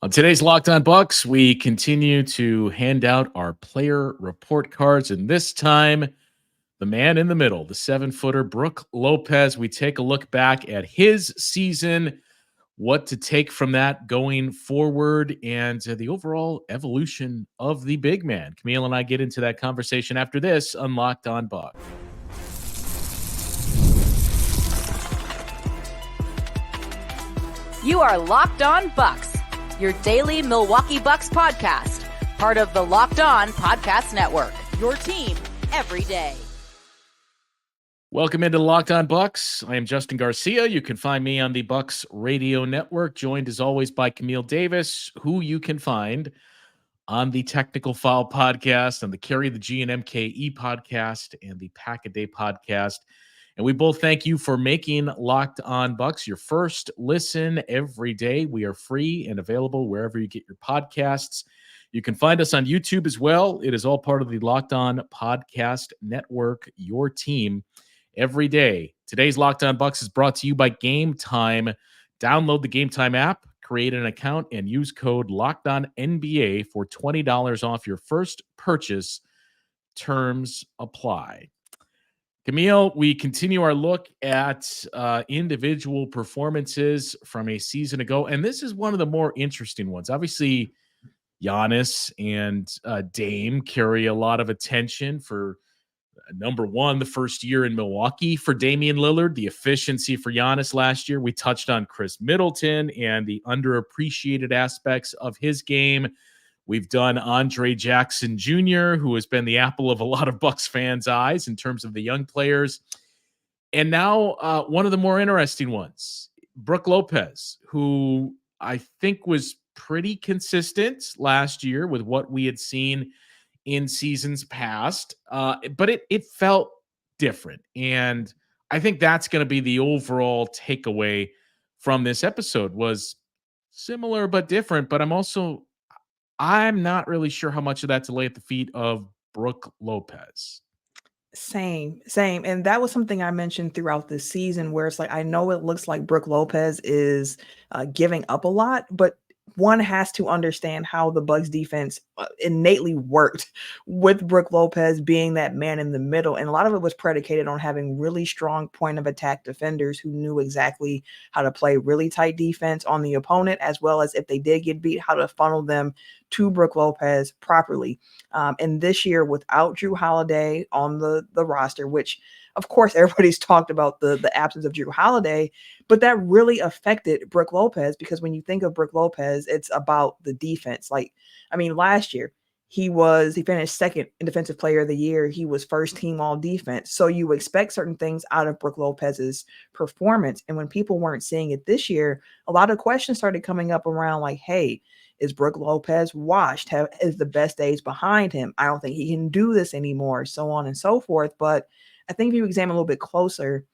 On today's Locked On Bucks, we continue to hand out our player report cards, and this time, the man in the middle, the 7-footer Brook Lopez. We take a look back at his season, what to take from that going forward, and the overall evolution of the big man. Camille and I get into that conversation after this on Locked On Bucks. You are Locked On Bucks, your daily Milwaukee Bucks podcast, part of the Locked On Podcast Network, your team every day. Welcome into Locked On Bucks. I am Justin Garcia. You can find me on the Bucks Radio Network, joined as always by Camille Davis, who you can find on the Technical Foul podcast, on the Carry the G and MKE podcast, and the Pack a Day podcast. And we both thank you for making Locked On Bucks your first listen every day. We are free and available wherever you get your podcasts. You can find us on YouTube as well. It is all part of the Locked On Podcast Network, your team every day. Today's Locked On Bucks is brought to you by Game Time. Download the Game Time app, create an account, and use code LOCKEDONNBA for $20 off your first purchase. Terms apply. Camille, we continue our look at individual performances from a season ago, and this is one of the more interesting ones. Obviously, Giannis and Dame carry a lot of attention for number one, the first year in Milwaukee for Damian Lillard, the efficiency for Giannis last year. We touched on Chris Middleton and the underappreciated aspects of his game. We've done Andre Jackson Jr., who has been the apple of a lot of Bucks fans' eyes in terms of the young players. And now one of the more interesting ones, Brook Lopez, who I think was pretty consistent last year with what we had seen in seasons past, but it felt different. And I think that's going to be the overall takeaway from this episode, was similar but different. But I'm not really sure how much of that to lay at the feet of Brook Lopez. Same. And that was something I mentioned throughout the season where it's like, I know it looks like Brook Lopez is giving up a lot, but one has to understand how the Bucks defense innately worked with Brook Lopez being that man in the middle. And a lot of it was predicated on having really strong point of attack defenders who knew exactly how to play really tight defense on the opponent, as well as if they did get beat, how to funnel them to Brook Lopez properly. And this year, without Jrue Holiday on the roster, which of course everybody's talked about the absence of Jrue Holiday, but that really affected Brook Lopez, because when you think of Brook Lopez, it's about the defense. Last year he finished second in Defensive Player of the Year. He was first team all defense. So you expect certain things out of Brook Lopez's performance. And when people weren't seeing it this year, a lot of questions started coming up around like, hey, is Brook Lopez washed? Is the best days behind him? I don't think he can do this anymore, so on and so forth. But I think if you examine a little bit closer,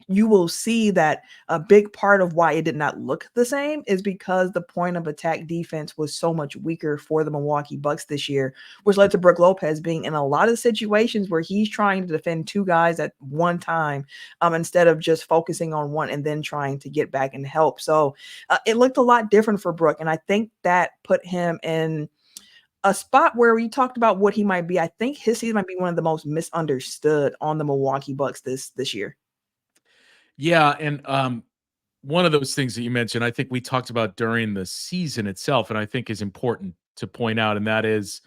you will see that a big part of why it did not look the same is because the point of attack defense was so much weaker for the Milwaukee Bucks this year, which led to Brook Lopez being in a lot of situations where he's trying to defend two guys at one time instead of just focusing on one and then trying to get back and help. So it looked a lot different for Brook, and I think that put him in a spot where we talked about what he might be. I think his season might be one of the most misunderstood on the Milwaukee Bucks this year. Yeah, and one of those things that you mentioned, I think we talked about during the season itself, and I think is important to point out, and that is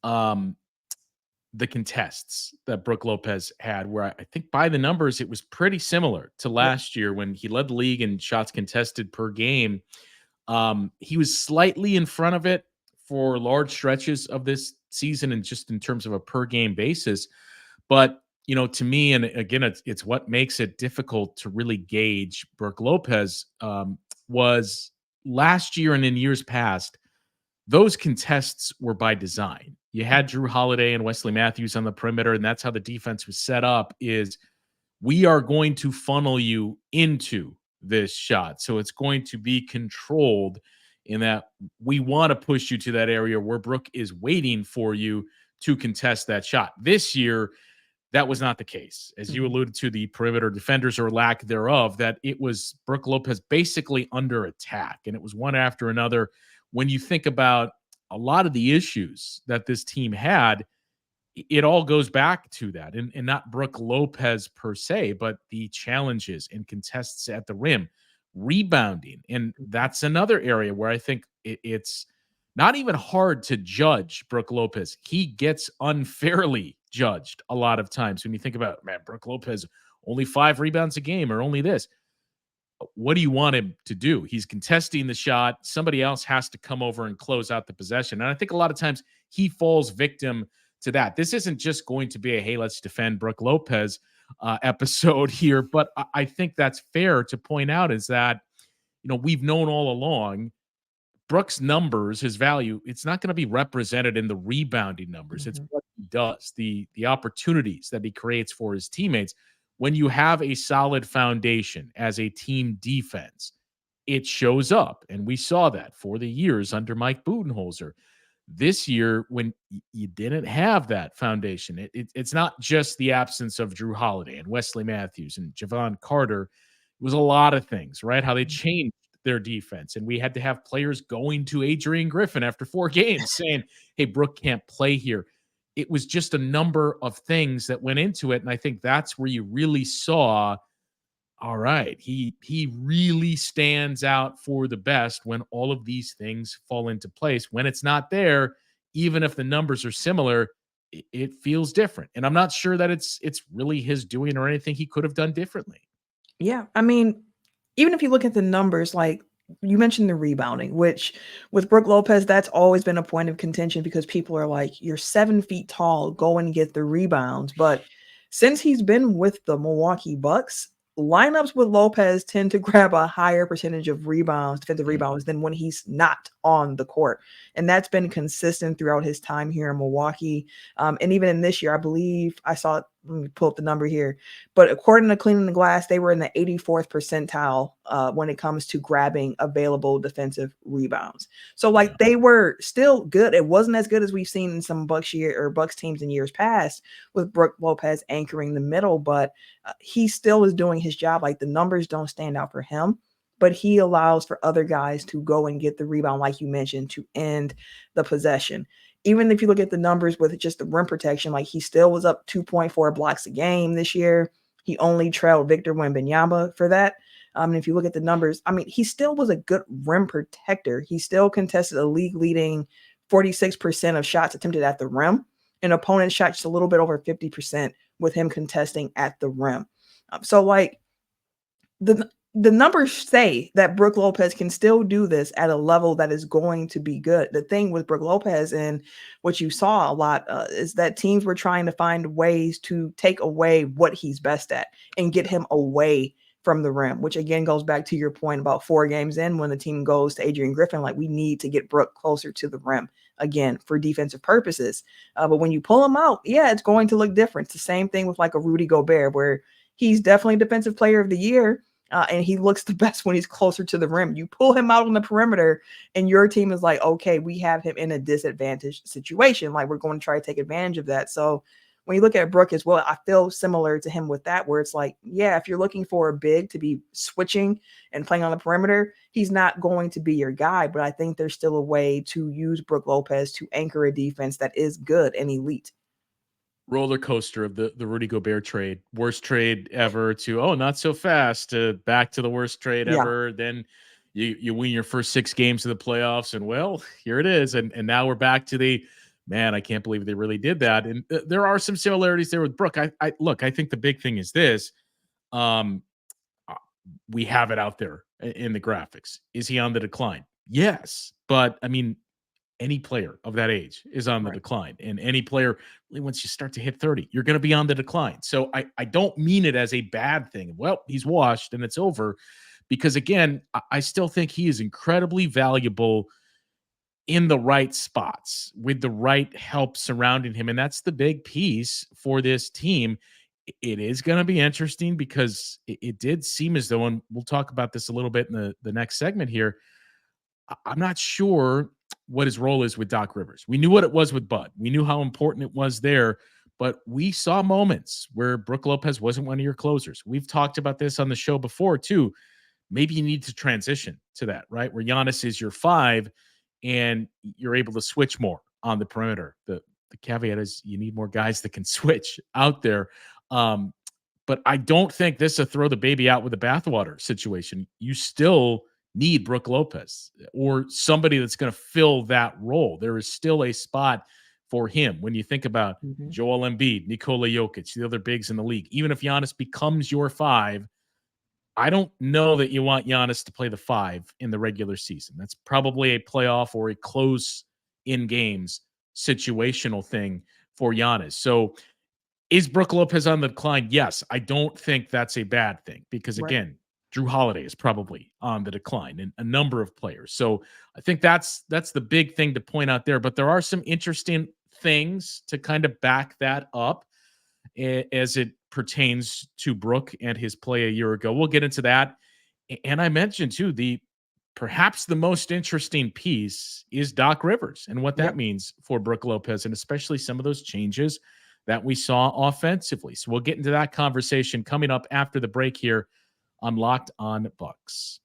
the contests that Brook Lopez had, where I think by the numbers, it was pretty similar to last year when he led the league in shots contested per game. He was slightly in front of it for large stretches of this season and just in terms of a per game basis. But, to me, and again, it's what makes it difficult to really gauge Brook Lopez, was last year and in years past, those contests were by design. You had Jrue Holiday and Wesley Matthews on the perimeter, and that's how the defense was set up, is we are going to funnel you into this shot. So it's going to be controlled in that we want to push you to that area where Brook is waiting for you to contest that shot. This year, that was not the case. As you alluded to, the perimeter defenders or lack thereof, that it was Brook Lopez basically under attack, and it was one after another when you think about a lot of the issues that this team had, it all goes back to that. And not Brook Lopez per se, but the challenges and contests at the rim, rebounding. And that's another area where I think it's not even hard to judge Brook Lopez. He gets unfairly judged a lot of times when you think about, man, Brook Lopez, only 5 rebounds a game or only this. What do you want him to do? He's contesting the shot. Somebody else has to come over and close out the possession. And I think a lot of times he falls victim to that. This isn't just going to be a, hey, let's defend Brook Lopez episode here. But I think that's fair to point out is that, we've known all along Brook's numbers, his value, it's not going to be represented in the rebounding numbers. It's what he does, the opportunities that he creates for his teammates. When you have a solid foundation as a team defense, it shows up. And we saw that for the years under Mike Budenholzer. This year, when you didn't have that foundation, it's not just the absence of Drew Holiday and Wesley Matthews and Javon Carter. It was a lot of things, right? How they changed their defense. And we had to have players going to Adrian Griffin after 4 games saying, hey, Brook can't play here. It was just a number of things that went into it. And I think that's where you really saw, all right, he really stands out for the best when all of these things fall into place. When it's not there, even if the numbers are similar, it feels different. And I'm not sure that it's really his doing or anything he could have done differently. Yeah. I mean, even if you look at the numbers, like you mentioned the rebounding, which with Brook Lopez, that's always been a point of contention because people are like, you're 7 feet tall, go and get the rebounds. But since he's been with the Milwaukee Bucks, lineups with Lopez tend to grab a higher percentage of rebounds, defensive rebounds, than when he's not on the court. And that's been consistent throughout his time here in Milwaukee. And even in this year, I believe I saw, let me pull up the number here, but according to Cleaning the Glass, they were in the 84th percentile when it comes to grabbing available defensive rebounds. So like they were still good. It wasn't as good as we've seen in some Bucks teams in years past with Brook Lopez anchoring the middle, but he still is doing his job. Like the numbers don't stand out for him, but he allows for other guys to go and get the rebound, like you mentioned, to end the possession. Even if you look at the numbers with just the rim protection, like he still was up 2.4 blocks a game this year. He only trailed Victor Wembanyama for that. And if you look at the numbers, I mean, he still was a good rim protector. He still contested a league leading 46% of shots attempted at the rim. An opponent shot just a little bit over 50% with him contesting at the rim. So like the numbers say that Brook Lopez can still do this at a level that is going to be good. The thing with Brook Lopez and what you saw a lot is that teams were trying to find ways to take away what he's best at and get him away from the rim, which again goes back to your point about 4 games in when the team goes to Adrian Griffin, like we need to get Brook closer to the rim again for defensive purposes. But when you pull him out, yeah, it's going to look different. It's the same thing with like a Rudy Gobert, where he's definitely defensive player of the year. And he looks the best when he's closer to the rim. You pull him out on the perimeter and your team is like, okay, we have him in a disadvantaged situation. Like we're going to try to take advantage of that. So when you look at Brook as well, I feel similar to him with that, where it's like, yeah, if you're looking for a big to be switching and playing on the perimeter, he's not going to be your guy. But I think there's still a way to use Brook Lopez to anchor a defense that is good and elite. Roller coaster of the Rudy Gobert trade, worst trade ever to, not so fast, to back to the worst trade ever. Then you win your first 6 games of the playoffs and well, here it is. And now we're back to the, man, I can't believe they really did that. And there are some similarities there with Brook. I think the big thing is this. We have it out there in the graphics. Is he on the decline? Yes. But I mean, any player of that age is on the decline, and any player, once you start to hit 30, you're going to be on the decline. So I don't mean it as a bad thing. Well, he's washed and it's over, because again, I still think he is incredibly valuable in the right spots with the right help surrounding him. And that's the big piece for this team. It is going to be interesting because it did seem as though, and we'll talk about this a little bit in the next segment here, I'm not sure what his role is with Doc Rivers. We knew what it was with Bud. We knew how important it was there, but we saw moments where Brook Lopez wasn't one of your closers. We've talked about this on the show before too. Maybe you need to transition to that, right? Where Giannis is your 5 and you're able to switch more on the perimeter. The caveat is you need more guys that can switch out there. But I don't think this is a throw the baby out with the bathwater situation. You still need Brook Lopez or somebody that's going to fill that role. There is still a spot for him when you think about Joel Embiid, Nikola Jokic, the other bigs in the league. Even if Giannis becomes your 5, I don't know that you want Giannis to play the 5 in the regular season. That's probably a playoff or a close in games situational thing for Giannis. So is Brook Lopez on the decline? Yes. I don't think that's a bad thing because, again, Drew Holiday is probably on the decline and a number of players. So I think that's the big thing to point out there. But there are some interesting things to kind of back that up as it pertains to Brook and his play a year ago. We'll get into that. And I mentioned, too, perhaps the most interesting piece is Doc Rivers and what that means for Brook Lopez, and especially some of those changes that we saw offensively. So we'll get into that conversation coming up after the break here on Locked On Bucks.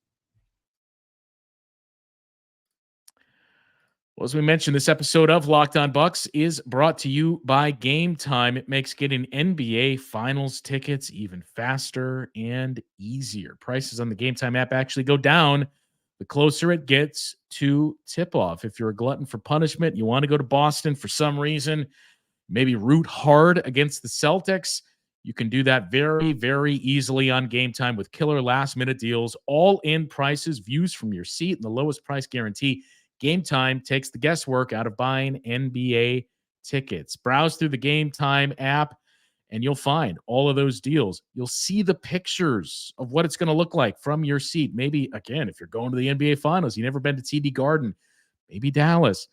Well, as we mentioned, this episode of Locked On Bucks is brought to you by Game Time. It makes getting NBA Finals tickets even faster and easier. Prices on the Game Time app actually go down the closer it gets to tip-off. If you're a glutton for punishment, you want to go to Boston for some reason, maybe root hard against the Celtics, you can do that very, very easily on Game Time with killer last-minute deals, all-in prices, views from your seat, and the lowest price guarantee. Game Time takes the guesswork out of buying NBA tickets. Browse through the Game Time app, and you'll find all of those deals. You'll see the pictures of what it's going to look like from your seat. Maybe, again, if you're going to the NBA Finals, you've never been to TD Garden, maybe Dallas.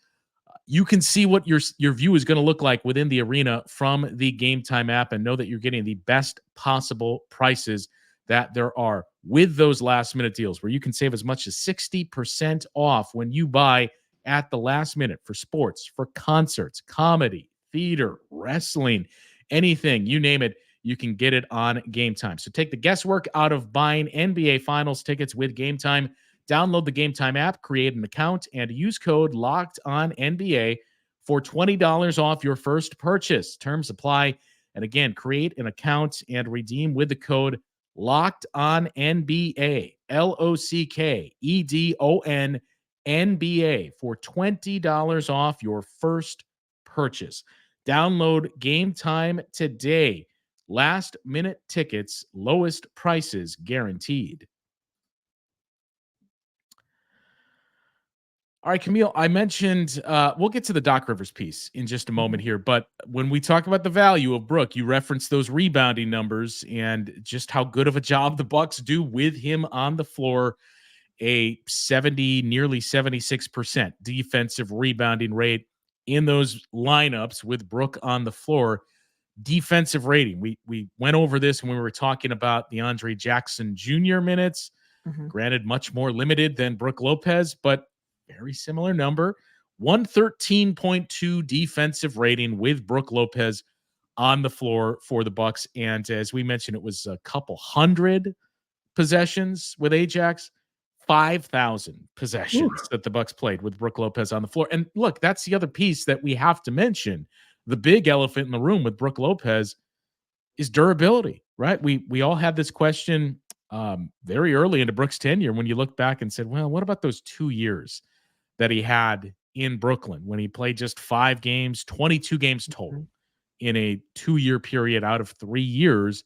You can see what your view is going to look like within the arena from the Game Time app and know that you're getting the best possible prices that there are with those last minute deals where you can save as much as 60% off when you buy at the last minute for sports, for concerts, comedy, theater, wrestling, anything, you name it, you can get it on Game Time. So take the guesswork out of buying NBA Finals tickets with Game Time. Download the Game Time app, create an account, and use code LOCKEDONNBA for $20 off your first purchase. Terms apply. And again, create an account and redeem with the code LOCKEDONNBA, LOCKEDONNBA for $20 off your first purchase. Download Game Time today. Last minute tickets, lowest prices guaranteed. All right, Camille, I mentioned we'll get to the Doc Rivers piece in just a moment here, but when we talk about the value of Brook, you referenced those rebounding numbers and just how good of a job the Bucks do with him on the floor. A 70, nearly 76% defensive rebounding rate in those lineups with Brook on the floor. Defensive rating. We went over this when we were talking about the Andre Jackson Jr. minutes. Granted, much more limited than Brook Lopez, but very similar number. 113.2 defensive rating with Brook Lopez on the floor for the Bucks. And as we mentioned, it was a couple hundred possessions with Ajax, 5,000 possessions that the Bucks played with Brook Lopez on the floor. And look, that's the other piece that we have to mention. The big elephant in the room with Brook Lopez is durability, right? We all had this question very early into Brook's tenure when you look back and said, well, what about those 2 years that he had in Brooklyn when he played just 5 games, 22 games total in a 2-year period out of 3 years?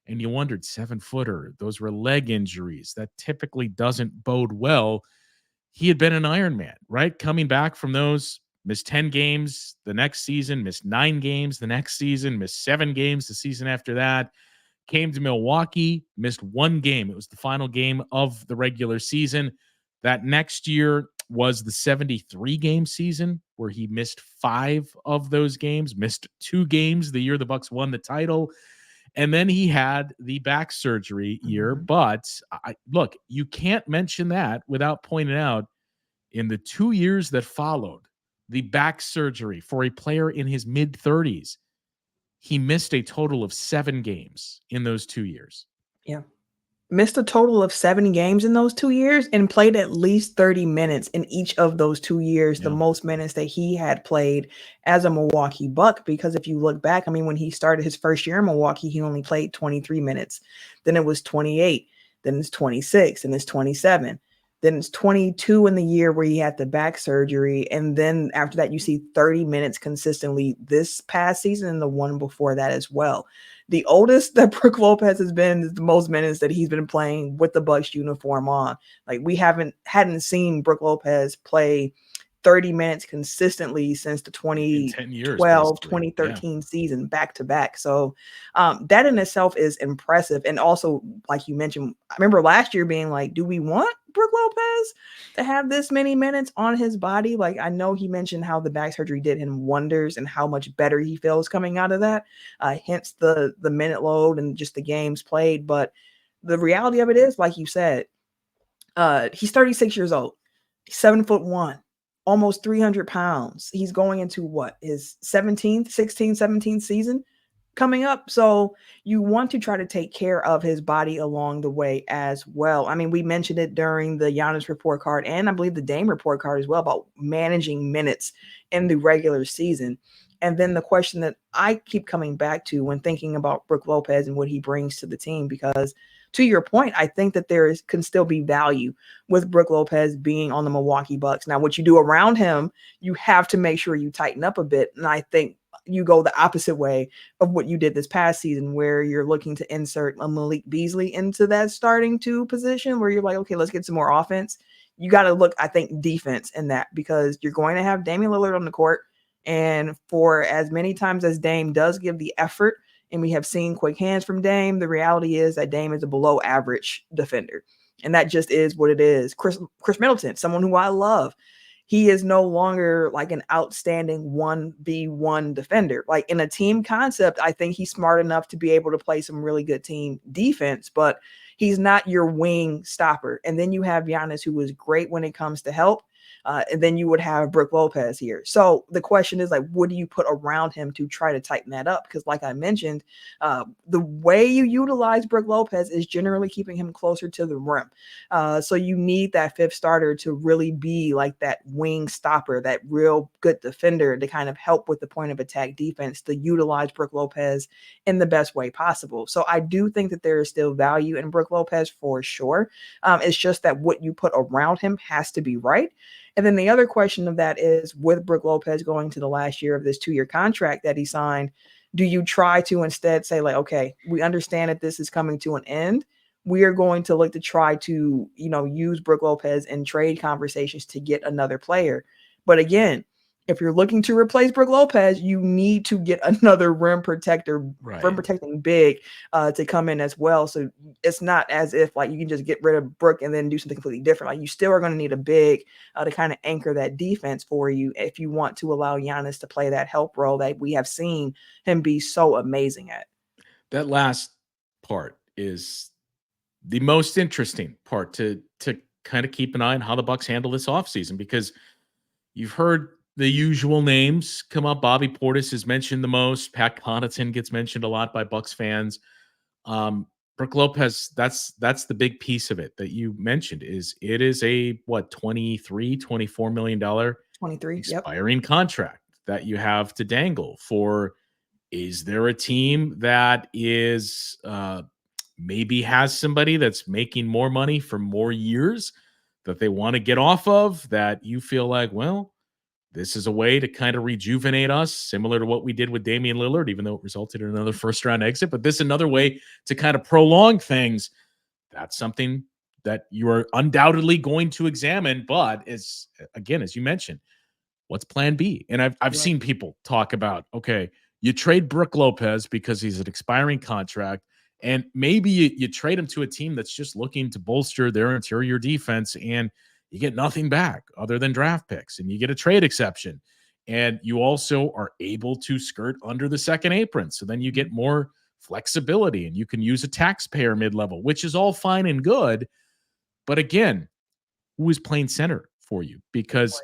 And you wondered, 7-footer, those were leg injuries. That typically doesn't bode well. He had been an Iron Man, right? Coming back from those, missed 10 games the next season, missed 9 games the next season, missed 7 games the season after that. Came to Milwaukee, missed 1 game. It was the final game of the regular season. That next year was the 73-game season where he missed 5 of those games, missed 2 games the year the Bucks won the title. And then he had the back surgery year. But look, you can't mention that without pointing out in the 2 years that followed the back surgery for a player in his mid-30s, he missed a total of 7 games in those 2 years. Yeah. missed a total of 7 games in those 2 years and played at least 30 minutes in each of those 2 years, the Yeah. most minutes that he had played as a Milwaukee Buck. Because if you look back, I mean, when he started his first year in Milwaukee, he only played 23 minutes. Then it was 28. Then it's 26. And it's 27. Then it's 22 in the year where he had the back surgery. And then after that, you see 30 minutes consistently this past season and the one before that as well. The oldest that Brook Lopez has been is the most minutes that he's been playing with the Bucks uniform on. Like, we hadn't seen Brook Lopez play 30 minutes consistently since the 10 years, 2012, basically. 2013 season back to back. So that in itself is impressive. And also, like you mentioned, I remember last year being like, do we want Brook Lopez to have this many minutes on his body? Like, I know he mentioned how the back surgery did him wonders and how much better he feels coming out of that, hence the minute load and just the games played. But the reality of it is, like you said, he's 36 years old. He's 7'1", almost 300 pounds. He's going into what, his 16th, 17th season coming up. So you want to try to take care of his body along the way as well. I mean, we mentioned it during the Giannis report card and I believe the Dame report card as well about managing minutes in the regular season. And then the question that I keep coming back to when thinking about Brook Lopez and what he brings to the team, because to your point, I think that can still be value with Brook Lopez being on the Milwaukee Bucks. Now, what you do around him, you have to make sure you tighten up a bit. And I think you go the opposite way of what you did this past season, where you're looking to insert a Malik Beasley into that starting 2 position where you're like, okay, let's get some more offense. You got to look, I think, defense in that, because you're going to have Damian Lillard on the court. And for as many times as Dame does give the effort, and we have seen quick hands from Dame, the reality is that Dame is a below average defender. And that just is what it is. Chris Middleton, someone who I love, he is no longer like an outstanding 1v1 defender. Like, in a team concept, I think he's smart enough to be able to play some really good team defense, but he's not your wing stopper. And then you have Giannis, who is great when it comes to help. And then you would have Brook Lopez here. So the question is, like, what do you put around him to try to tighten that up? Because like I mentioned, the way you utilize Brook Lopez is generally keeping him closer to the rim. So you need that 5th starter to really be like that wing stopper, that real good defender to kind of help with the point of attack defense, to utilize Brook Lopez in the best way possible. So I do think that there is still value in Brook Lopez for sure. It's just that what you put around him has to be right. And then the other question of that is, with Brook Lopez going to the last year of this 2-year contract that he signed, do you try to instead say, like, okay, we understand that this is coming to an end. We are going to look to try to, use Brook Lopez in trade conversations to get another player. But again, if you're looking to replace Brook Lopez, you need to get another rim protecting big to come in as well. So it's not as if like you can just get rid of Brook and then do something completely different. Like, you still are going to need a big to kind of anchor that defense for you if you want to allow Giannis to play that help role that we have seen him be so amazing at. That last part is the most interesting part to kind of keep an eye on how the Bucks handle this offseason, because you've heard the usual names come up. Bobby Portis is mentioned the most. Pat Connaughton gets mentioned a lot by Bucks fans. Brook Lopez, that's the big piece of it that you mentioned, is it is a $24 million 23. expiring contract that you have to dangle for. Is there a team that is maybe has somebody that's making more money for more years that they want to get off of, that you feel like, well, this is a way to kind of rejuvenate us, similar to what we did with Damian Lillard, even though it resulted in another first-round exit. But this is another way to kind of prolong things. That's something that you are undoubtedly going to examine. But as you mentioned, what's plan B? And I've seen people talk about, okay, you trade Brook Lopez because he's an expiring contract, and maybe you trade him to a team that's just looking to bolster their interior defense, and you get nothing back other than draft picks, and you get a trade exception, and you also are able to skirt under the second apron. So then you get more flexibility, and you can use a taxpayer mid-level, which is all fine and good. But again, who is playing center for you? Because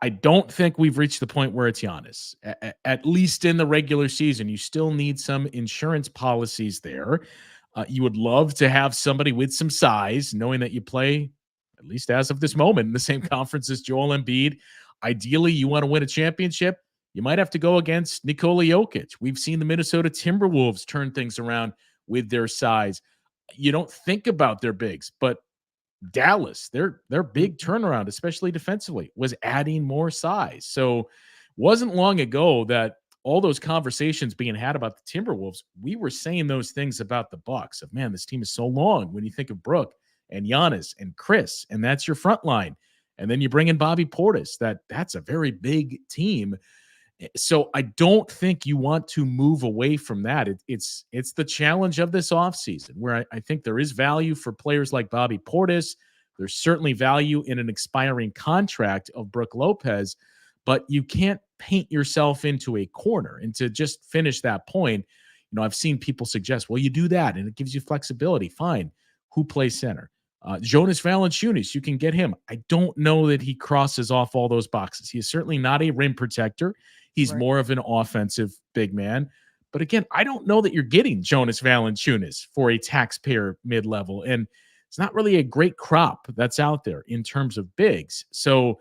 I don't think we've reached the point where it's Giannis, at least in the regular season. You still need some insurance policies there. You would love to have somebody with some size, knowing that you play, at least as of this moment, in the same conference as Joel Embiid. Ideally, you want to win a championship. You might have to go against Nikola Jokic. We've seen the Minnesota Timberwolves turn things around with their size. You don't think about their bigs, but Dallas, their big turnaround, especially defensively, was adding more size. So wasn't long ago that all those conversations being had about the Timberwolves, we were saying those things about the Bucks of, man, this team is so long when you think of Brook and Giannis and Chris, and that's your front line. And then you bring in Bobby Portis. That's a very big team. So I don't think you want to move away from that. It's the challenge of this offseason where I think there is value for players like Bobby Portis. There's certainly value in an expiring contract of Brook Lopez, but you can't paint yourself into a corner. And to just finish that point, I've seen people suggest, well, you do that and it gives you flexibility. Fine. Who plays center? Jonas Valanciunas, you can get him. I don't know that he crosses off all those boxes. He is certainly not a rim protector. He's more of an offensive big man. But again, I don't know that you're getting Jonas Valanciunas for a taxpayer mid-level. And it's not really a great crop that's out there in terms of bigs. So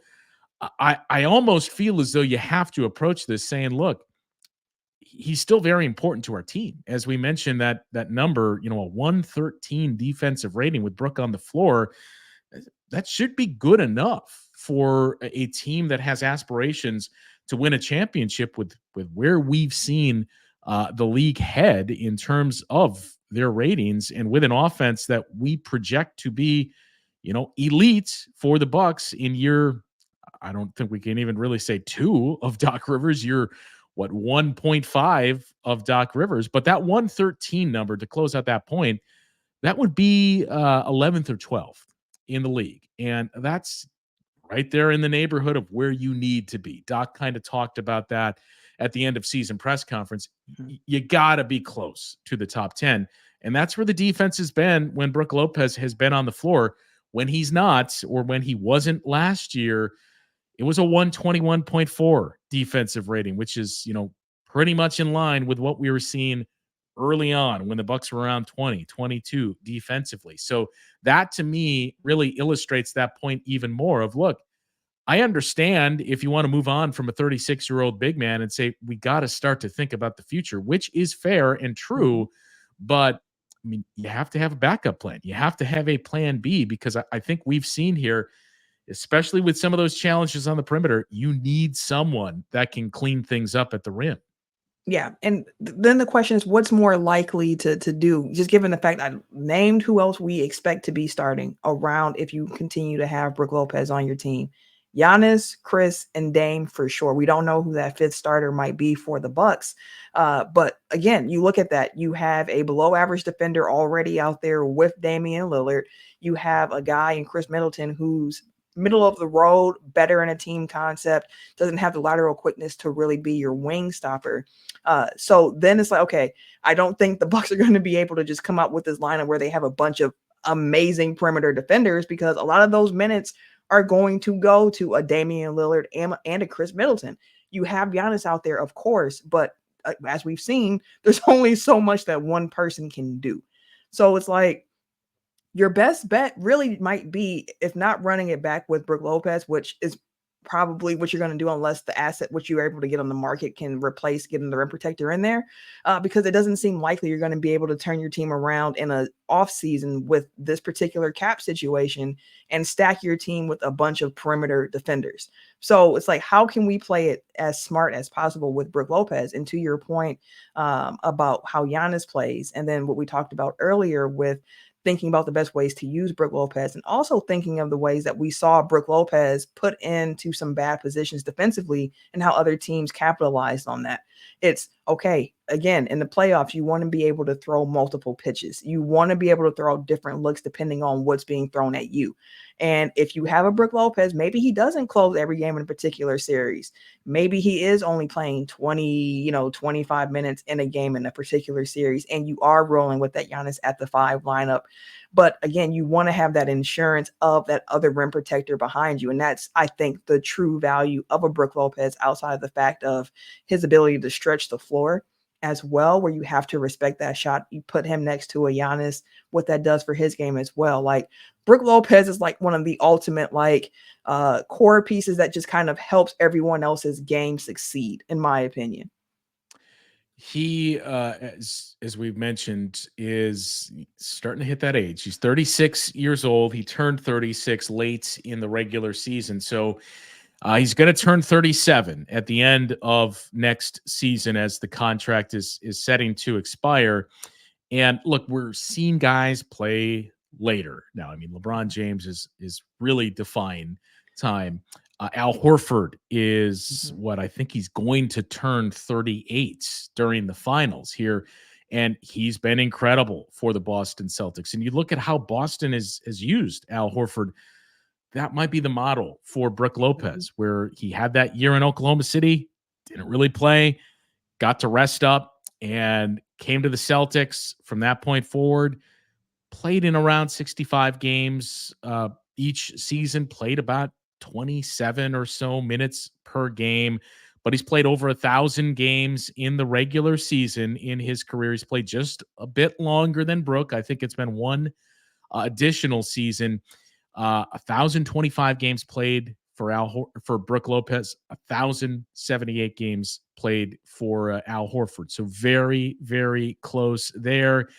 I almost feel as though you have to approach this saying, look, he's still very important to our team. As we mentioned, that number, a 113 defensive rating with Brook on the floor, that should be good enough for a team that has aspirations to win a championship with where we've seen the league head in terms of their ratings, and with an offense that we project to be, elite for the Bucks in year, I don't think we can even really say 2 of Doc Rivers. You're 1.5 of Doc Rivers, but that 113 number to close out that point, that would be 11th or 12th in the league. And that's right there in the neighborhood of where you need to be. Doc kind of talked about that at the end of season press conference. You got to be close to the top 10. And that's where the defense has been when Brook Lopez has been on the floor. When he's not, or when he wasn't last year, it was a 121.4 defensive rating, which is, pretty much in line with what we were seeing early on when the Bucks were around 20, 22 defensively. So that to me really illustrates that point even more of, look, I understand if you want to move on from a 36-year-old big man and say, we got to start to think about the future, which is fair and true. But I mean, you have to have a backup plan. You have to have a plan B, because I think we've seen here, especially with some of those challenges on the perimeter, you need someone that can clean things up at the rim. Yeah. And then the question is, what's more likely to do, just given the fact I named who else we expect to be starting around if you continue to have Brook Lopez on your team? Giannis, Chris, and Dame for sure. We don't know who that 5th starter might be for the Bucks. But again, you look at that, you have a below average defender already out there with Damian Lillard. You have a guy in Chris Middleton who's middle of the road, better in a team concept, doesn't have the lateral quickness to really be your wing stopper. So then it's like, okay, I don't think the Bucks are going to be able to just come up with this lineup where they have a bunch of amazing perimeter defenders, because a lot of those minutes are going to go to a Damian Lillard and a Chris Middleton. You have Giannis out there, of course, but as we've seen, there's only so much that one person can do. So it's like, your best bet really might be, if not running it back with Brook Lopez, which is probably what you're going to do unless the asset which you're able to get on the market can replace getting the rim protector in there, because it doesn't seem likely you're going to be able to turn your team around in a off season with this particular cap situation and stack your team with a bunch of perimeter defenders. So it's like, how can we play it as smart as possible with Brook Lopez? And to your point about how Giannis plays, and then what we talked about earlier with thinking about the best ways to use Brook Lopez, and also thinking of the ways that we saw Brook Lopez put into some bad positions defensively and how other teams capitalized on that. It's okay. Again, in the playoffs, you want to be able to throw multiple pitches. You want to be able to throw different looks depending on what's being thrown at you. And if you have a Brook Lopez, maybe he doesn't close every game in a particular series. Maybe he is only playing 20, 25 minutes in a game in a particular series, and you are rolling with that Giannis at the 5 lineup. But again, you want to have that insurance of that other rim protector behind you. And that's, I think, the true value of a Brook Lopez, outside of the fact of his ability to stretch the floor. as well, where you have to respect that shot. You put him next to a Giannis, what that does for his game as well. Like Brook Lopez is like one of the ultimate core pieces that just kind of helps everyone else's game succeed, in my opinion. He, as we've mentioned, is starting to hit that age. He's 36 years old. He turned 36 late in the regular season. So he's going to turn 37 at the end of next season as the contract is setting to expire. And look, we're seeing guys play later now. I mean, LeBron James is really defying time. Al Horford is what I think he's going to turn 38 during the finals here. And he's been incredible for the Boston Celtics. And you look at how Boston has used Al Horford. That might be the model for Brook Lopez, where he had that year in Oklahoma City, didn't really play, got to rest up, and came to the Celtics from that point forward, played in around 65 games each season, played about 27 or so minutes per game, but he's played over 1,000 games in the regular season in his career. He's played just a bit longer than Brook. I think it's been one additional season. 1,025 games played for Brook Lopez, 1,078 games played for Al Horford. So very, very close there.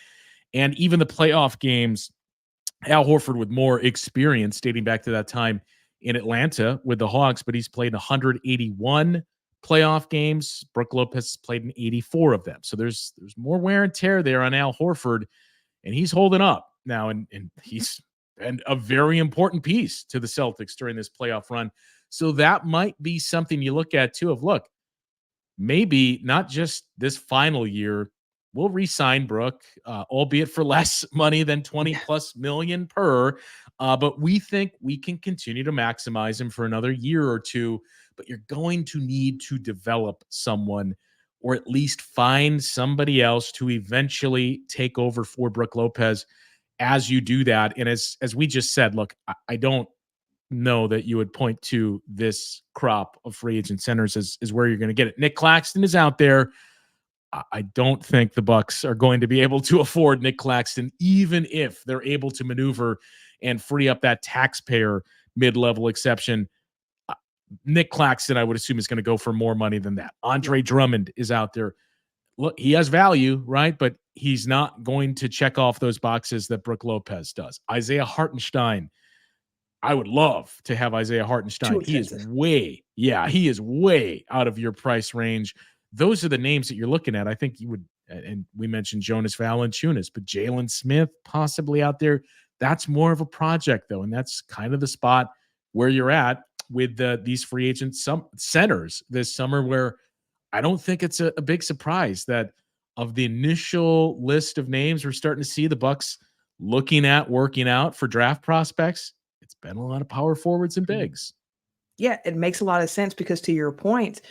And even the playoff games, Al Horford with more experience dating back to that time in Atlanta with the Hawks, but he's played 181 playoff games. Brook Lopez played in 84 of them. So there's more wear and tear there on Al Horford, and he's holding up now, and he's and a very important piece to the Celtics during this playoff run. So that might be something you look at too, of look, maybe not just this final year, we'll re-sign Brook, albeit for less money than 20 plus million per. But we think we can continue to maximize him for another year or two. But you're going to need to develop someone, or at least find somebody else to eventually take over for Brook Lopez as you do that. And as we just said, look, I don't know that you would point to this crop of free agent centers as where you're going to get it. Nick Claxton is out there. I don't think the Bucks are going to be able to afford Nick Claxton, even if they're able to maneuver and free up that taxpayer mid-level exception. Nick Claxton, I would assume, is going to go for more money than that. Andre Drummond is out there. Look, he has value, right? But he's not going to check off those boxes that Brook Lopez does. Isaiah Hartenstein, I would love to have Isaiah Hartenstein. He is way out of your price range. Those are the names that you're looking at. I think you would, and we mentioned Jonas Valanciunas, but Jalen Smith possibly out there. That's more of a project, though, and that's kind of the spot where you're at with these free agent centers this summer, where I don't think it's a big surprise that of the initial list of names we're starting to see the Bucks looking at working out for draft prospects, it's been a lot of power forwards and bigs. Yeah, it makes a lot of sense because, to your point,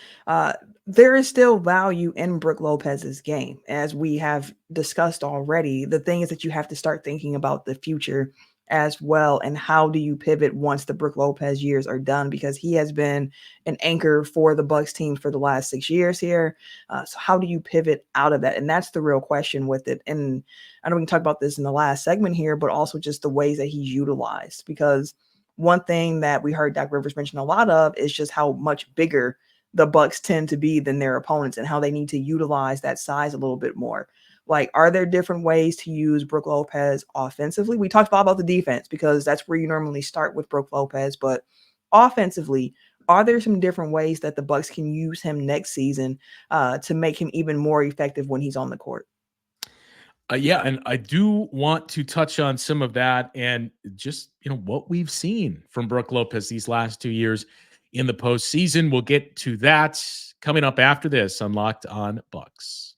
there is still value in Brook Lopez's game. As we have discussed already, the thing is that you have to start thinking about the future as well, and how do you pivot once the Brook Lopez years are done, because he has been an anchor for the Bucks team for the last 6 years here. So how do you pivot out of that? And that's the real question with it. And I know we can talk about this in the last segment here, but also just the ways that he's utilized, because one thing that we heard Doc Rivers mention a lot of is just how much bigger the Bucks tend to be than their opponents, and how they need to utilize that size a little bit more. Like, are there different ways to use Brook Lopez offensively? We talked about the defense, because that's where you normally start with Brook Lopez, but offensively, are there some different ways that the Bucks can use him next season to make him even more effective when he's on the court? Yeah, and I do want to touch on some of that, and just what we've seen from Brook Lopez these last 2 years in the postseason. We'll get to that coming up after this on Locked On Bucks.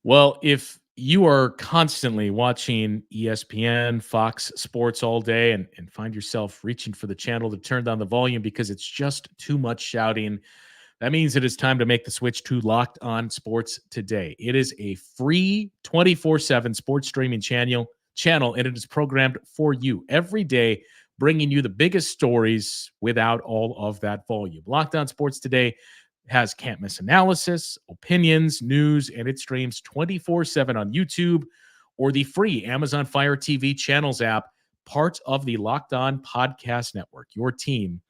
Well, if you are constantly watching ESPN, Fox Sports all day, and find yourself reaching for the channel to turn down the volume because it's just too much shouting, that means it is time to make the switch to Locked On Sports Today. It is a free 24/7 sports streaming channel, and it is programmed for you every day, bringing you the biggest stories without all of that volume. Locked On Sports Today has can't miss analysis, opinions, news, and it streams 24/7 on YouTube or the free Amazon Fire TV channels app, part of the Locked On Podcast Network, your team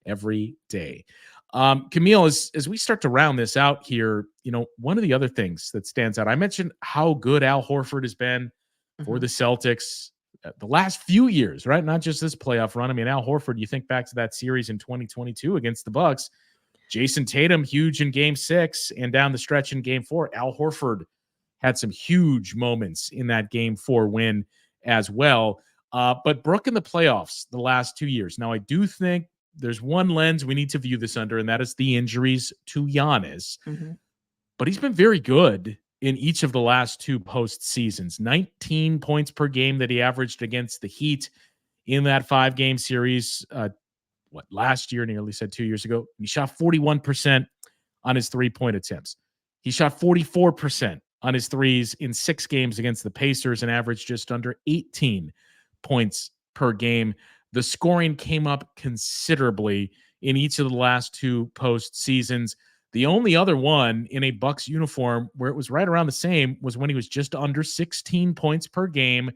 every day. Camille, as we start to round this out here, one of the other things that stands out, I mentioned how good Al Horford has been for the Celtics the last few years, right? Not just this playoff run. I mean, Al Horford, you think back to that series in 2022 against the Bucks, Jason Tatum, huge in game 6 and down the stretch in game 4. Al Horford had some huge moments in that game 4 win as well. But Brook in the playoffs the last 2 years. Now, I do think there's one lens we need to view this under, and that is the injuries to Giannis. But he's been very good in each of the last 2 postseasons. 19 points per game that he averaged against the Heat in that 5-game series. Last year, nearly said 2 years ago. He shot 41% on his 3-point attempts. He shot 44% on his threes in 6 games against the Pacers and averaged just under 18 points per game. The scoring came up considerably in each of the last 2 postseasons. The only other one in a Bucks uniform where it was right around the same was when he was just under 16 points per game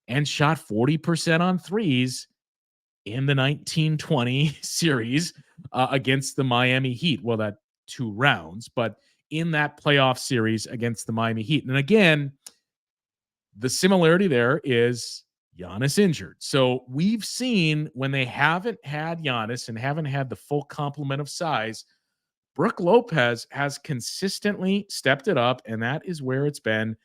and shot 40% on threes in the 1920 series against the Miami Heat. Well, that 2 rounds, but in that playoff series against the Miami Heat. And again, the similarity there is Giannis injured. So we've seen when they haven't had Giannis and haven't had the full complement of size, Brook Lopez has consistently stepped it up, and that is where it's been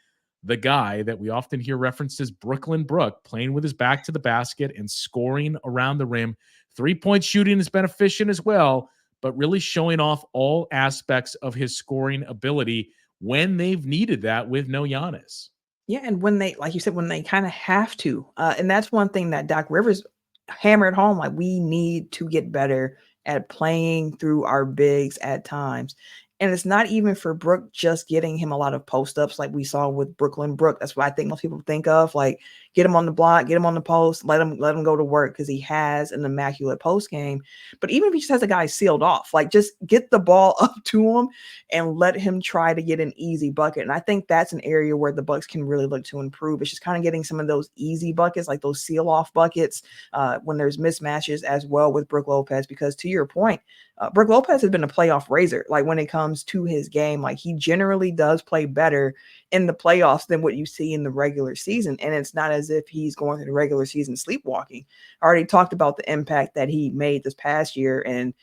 the guy that we often hear referenced as Brooklyn Brook, playing with his back to the basket and scoring around the rim. 3-point shooting has been efficient as well, but really showing off all aspects of his scoring ability when they've needed that with no Giannis. Yeah, and when they, like you said, when they kind of have to, and that's one thing that Doc Rivers hammered home, like we need to get better at playing through our bigs at times. And it's not even for Brook just getting him a lot of post-ups like we saw with Brooklyn Brook. That's what I think most people think of, like get him on the block, get him on the post, let him go to work because he has an immaculate post game. But even if he just has a guy sealed off, like just get the ball up to him and let him try to get an easy bucket. And I think that's an area where the Bucks can really look to improve. It's just kind of getting some of those easy buckets, like those seal off buckets when there's mismatches as well with Brook Lopez, because to your point, Brook Lopez has been a playoff raiser. Like when it comes to his game, like he generally does play better in the playoffs than what you see in the regular season. And it's not as if he's going through the regular season sleepwalking. I already talked about the impact that he made this past year. And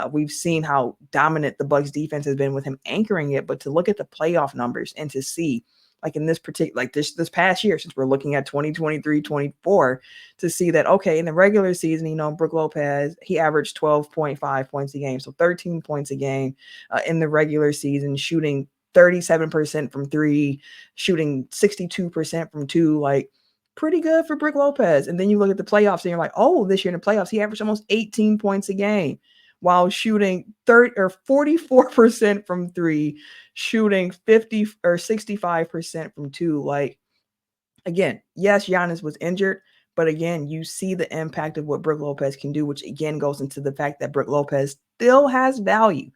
we've seen how dominant the Bucks defense has been with him anchoring it. But to look at the playoff numbers and to see, like in this particular, like this past year, since we're looking at 2023-24, to see that, okay, in the regular season, Brook Lopez, he averaged 12.5 points a game. So 13 points a game in the regular season, shooting 37% from 3, shooting 62% from 2, like pretty good for Brook Lopez. And then you look at the playoffs and you're like, oh, this year in the playoffs, he averaged almost 18 points a game while shooting 44% from 3, shooting 50 or 65% from 2. Like, again, yes, Giannis was injured, but again, you see the impact of what Brook Lopez can do, which again goes into the fact that Brook Lopez still has value.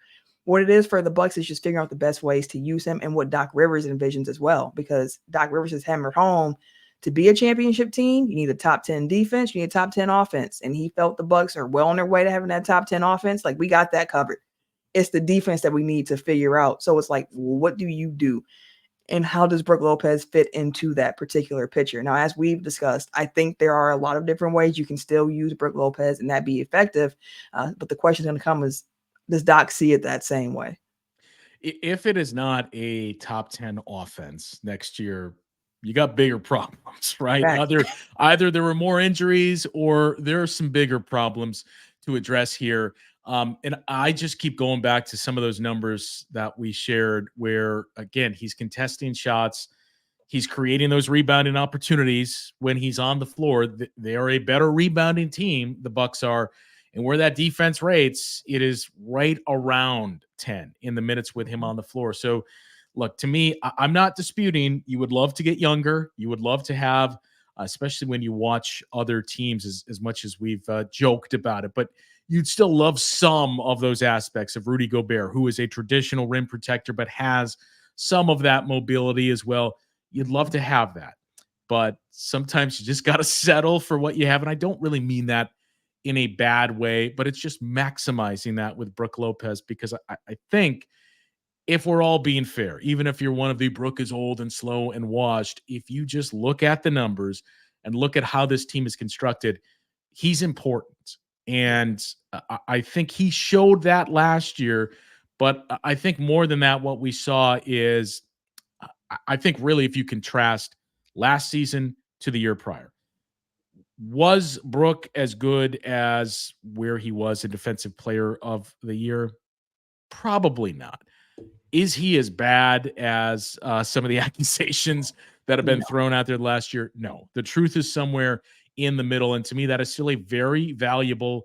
What it is for the Bucks is just figuring out the best ways to use him and what Doc Rivers envisions as well, because Doc Rivers has hammered home, to be a championship team, you need a top 10 defense, you need a top 10 offense. And he felt the Bucks are well on their way to having that top 10 offense. Like, we got that covered. It's the defense that we need to figure out. So it's like, well, what do you do? And how does Brook Lopez fit into that particular picture? Now, as we've discussed, I think there are a lot of different ways you can still use Brook Lopez and that be effective. But the question is going to come is, does Doc see it that same way? If it is not a top 10 offense next year, you got bigger problems, right? Either there were more injuries or there are some bigger problems to address here. And I just keep going back to some of those numbers that we shared where, again, he's contesting shots. He's creating those rebounding opportunities when he's on the floor. They are a better rebounding team, the Bucks are. And where that defense rates, it is right around 10 in the minutes with him on the floor. So, look, to me, I'm not disputing you would love to get younger. You would love to have, especially when you watch other teams as much as we've joked about it. But you'd still love some of those aspects of Rudy Gobert, who is a traditional rim protector, but has some of that mobility as well. You'd love to have that. But sometimes you just got to settle for what you have. And I don't really mean that in a bad way, but it's just maximizing that with Brook Lopez, because I think if we're all being fair, even if you're one of the Brook is old and slow and washed, if you just look at the numbers and look at how this team is constructed, he's important. And I think he showed that last year. But I think more than that, what we saw is, I think really if you contrast last season to the year prior, was Brook as good as where he was a defensive player of the year? Probably not. Is he as bad as some of the accusations that have been No. thrown out there last year? No. The truth is somewhere in the middle. And to me, that is still a very valuable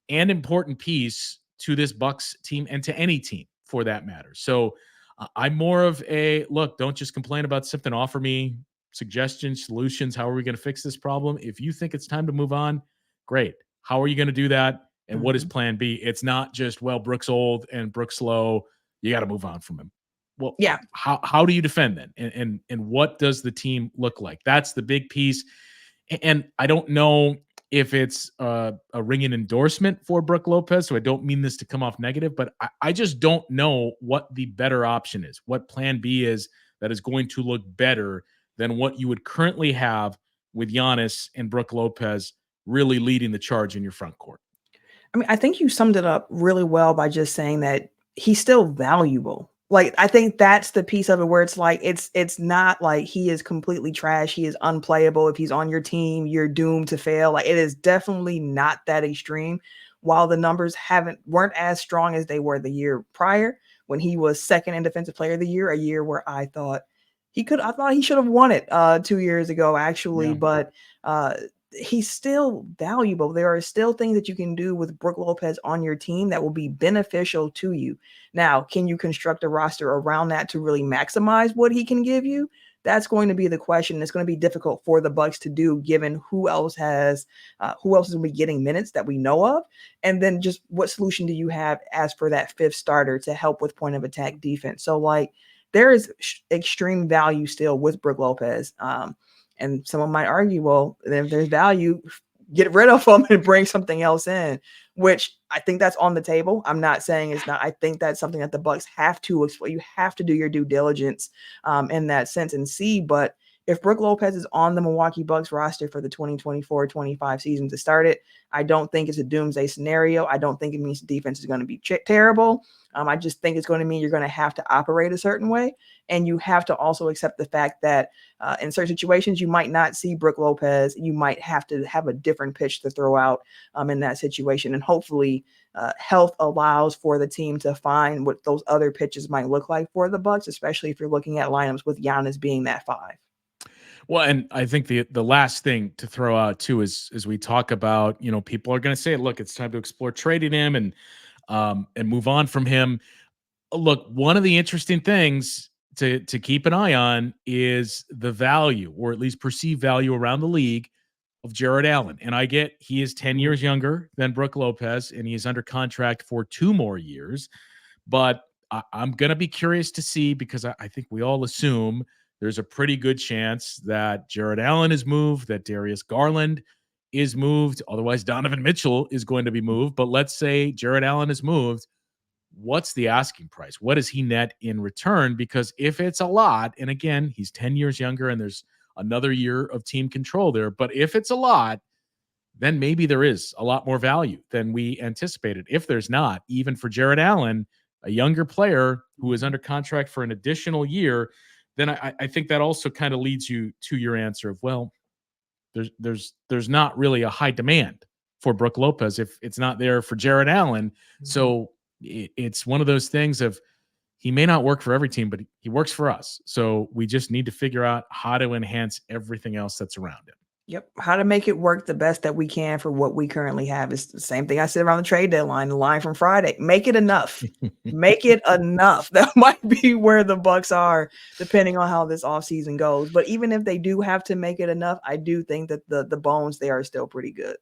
and important piece to this Bucks team and to any team for that matter. So I'm more of a look, don't just complain about something, offer me suggestions, solutions. How are we going to fix this problem? If you think it's time to move on, great. How are you going to do that? And what is plan B? It's not just, well, Brook's old and Brook's slow. You got to move on from him. Well, Yeah. How do you defend then? And what does the team look like? That's the big piece. And I don't know if it's a ringing endorsement for Brook Lopez, so I don't mean this to come off negative, but I just don't know what the better option is, what plan B is that is going to look better than what you would currently have with Giannis and Brook Lopez really leading the charge in your front court. I mean, I think you summed it up really well by just saying that he's still valuable. Like, I think that's the piece of it where it's like, it's not like he is completely trash. He is unplayable. If he's on your team, you're doomed to fail. Like, it is definitely not that extreme. While the numbers weren't as strong as they were the year prior when he was second in defensive player of the year, a year where I thought he should have won it 2 years ago, actually. Yeah. But he's still valuable. There are still things that you can do with Brook Lopez on your team that will be beneficial to you. Now, can you construct a roster around that to really maximize what he can give you? That's going to be the question. It's going to be difficult for the Bucks to do, given who else is going to be getting minutes that we know of, and then just what solution do you have as for that fifth starter to help with point of attack defense? So, like, there is extreme value still with Brook Lopez. And someone might argue, well, if there's value, get rid of them and bring something else in, which I think that's on the table. I'm not saying it's not. I think that's something that the Bucks have to explore. You have to do your due diligence in that sense and see. But if Brook Lopez is on the Milwaukee Bucks roster for the 2024-25 season to start it, I don't think it's a doomsday scenario. I don't think it means the defense is going to be terrible. I just think it's going to mean you're going to have to operate a certain way. And you have to also accept the fact that in certain situations, you might not see Brook Lopez. You might have to have a different pitch to throw out in that situation. And hopefully health allows for the team to find what those other pitches might look like for the Bucks, especially if you're looking at lineups with Giannis being that 5. Well, and I think the last thing to throw out too is as we talk about, people are going to say, look, it's time to explore trading him and move on from him. Look, one of the interesting things to keep an eye on is the value, or at least perceived value around the league, of Jared Allen. And I get he is 10 years younger than Brook Lopez, and he is under contract for 2 more years. But I'm going to be curious to see, because I think we all assume there's a pretty good chance that Jared Allen is moved, that Darius Garland is moved. Otherwise, Donovan Mitchell is going to be moved. But let's say Jared Allen is moved. What's the asking price? What does he net in return? Because if it's a lot, and again, he's 10 years younger and there's another year of team control there, but if it's a lot, then maybe there is a lot more value than we anticipated. If there's not, even for Jared Allen, a younger player who is under contract for an additional year, then I think that also kind of leads you to your answer of, well, there's not really a high demand for Brook Lopez if it's not there for Jared Allen. So it's one of those things of, he may not work for every team, but he works for us. So we just need to figure out how to enhance everything else that's around him. Yep. How to make it work the best that we can for what we currently have. Is the same thing I said around the trade deadline, the line from Friday. Make it enough. Make it enough. That might be where the Bucks are, depending on how this offseason goes. But even if they do have to make it enough, I do think that the bones there are still pretty good.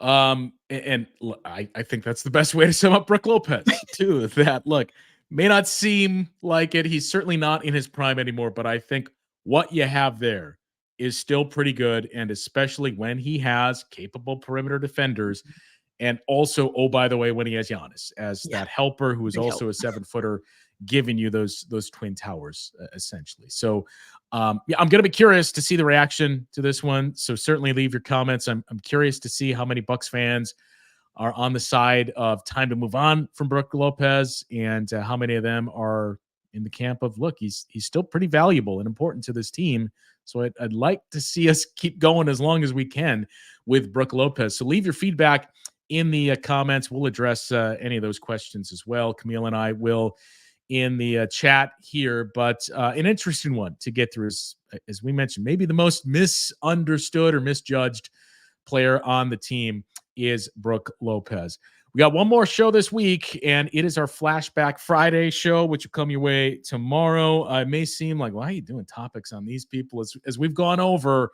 I think that's the best way to sum up Brook Lopez too. That look may not seem like it. He's certainly not in his prime anymore, but I think what you have there is still pretty good. And especially when he has capable perimeter defenders. And also, oh, by the way, when he has Giannis as that helper who is Big also help. a 7-footer, giving you those twin towers essentially. So yeah, I'm going to be curious to see the reaction to this one. So certainly leave your comments. I'm curious to see how many Bucks fans are on the side of time to move on from Brook Lopez, and how many of them are in the camp of, look, he's still pretty valuable and important to this team. So I'd like to see us keep going as long as we can with Brook Lopez. So leave your feedback in the comments. We'll address any of those questions as well. Camille and I will in the chat here, but an interesting one to get through is, as we mentioned, maybe the most misunderstood or misjudged player on the team is Brook Lopez. We got one more show this week, and it is our Flashback Friday show, which will come your way tomorrow. It may seem like, why are you doing topics on these people? As we've gone over,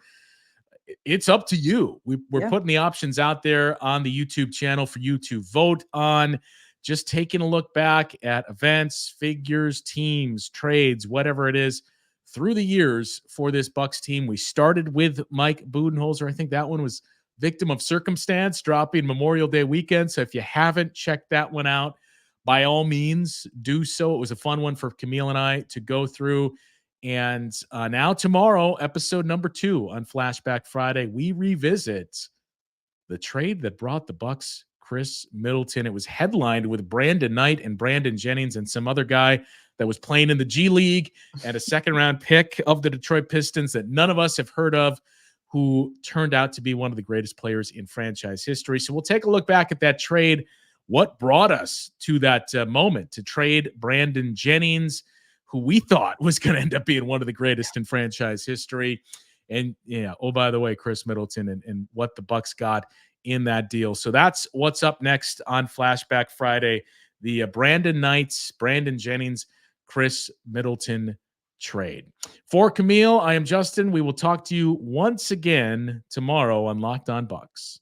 it's up to you. We're putting the options out there on the YouTube channel for you to vote on. Just taking a look back at events, figures, teams, trades, whatever it is, through the years for this Bucks team. We started with Mike Budenholzer. I think that one was victim of circumstance, dropping Memorial Day weekend. So if you haven't checked that one out, by all means, do so. It was a fun one for Camille and I to go through. And now tomorrow, episode number 2 on Flashback Friday, we revisit the trade that brought the Bucks Chris Middleton. It was headlined with Brandon Knight and Brandon Jennings and some other guy that was playing in the G League and a second-round pick of the Detroit Pistons that none of us have heard of, who turned out to be one of the greatest players in franchise history. So we'll take a look back at that trade. What brought us to that moment to trade Brandon Jennings, who we thought was going to end up being one of the greatest in franchise history. And yeah, oh, by the way, Chris Middleton and what the Bucks got in that deal. So that's what's up next on Flashback Friday. The Brandon Knights, Brandon Jennings, Chris Middleton trade. For Camille, I am Justin. We will talk to you once again tomorrow on Locked On Bucks.